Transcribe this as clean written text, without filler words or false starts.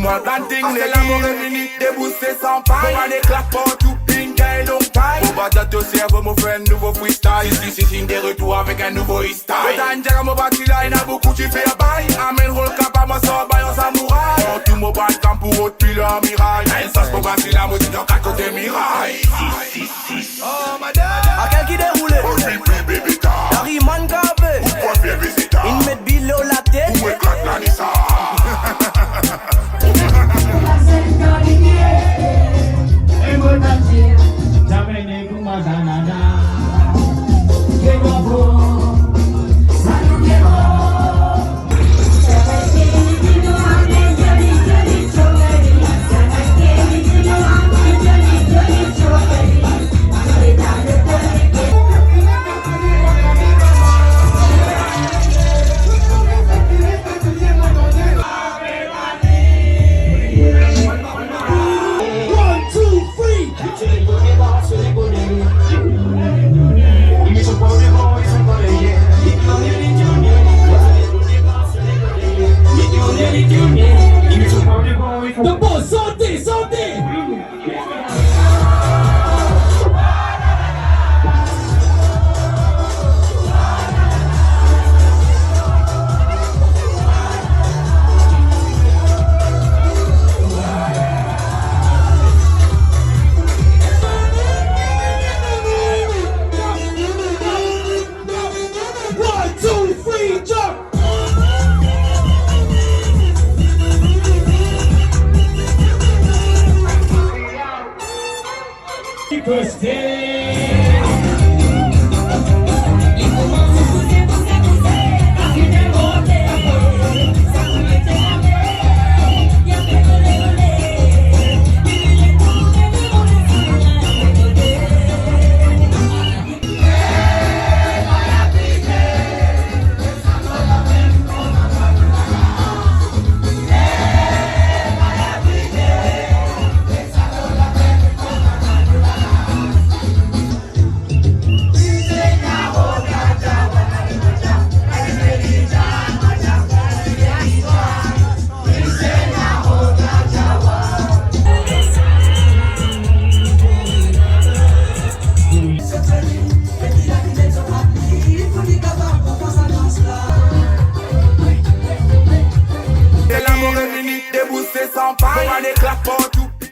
moi planting les lignes. Déboussé sans paille. On va des claques pour tout ping, gay long time. On va te servir, mon frère, nouveau freestyle. Ici, c'est de retour avec un nouveau style. Autant mon bâti là, il y a beaucoup qui fait un bail. Amène roll cap à moi, ça bail en samouraï. On tout mon balcon pour autre pile en miraille. Un sens pour bâti là, moi, tu n'as qu'à côté miraille. Oh, madame. A quel qui déroule? Larry Man Gavé. Pourquoi faire visiteur? Il met Bilo la tête. Où éclate la Nissa? Stay.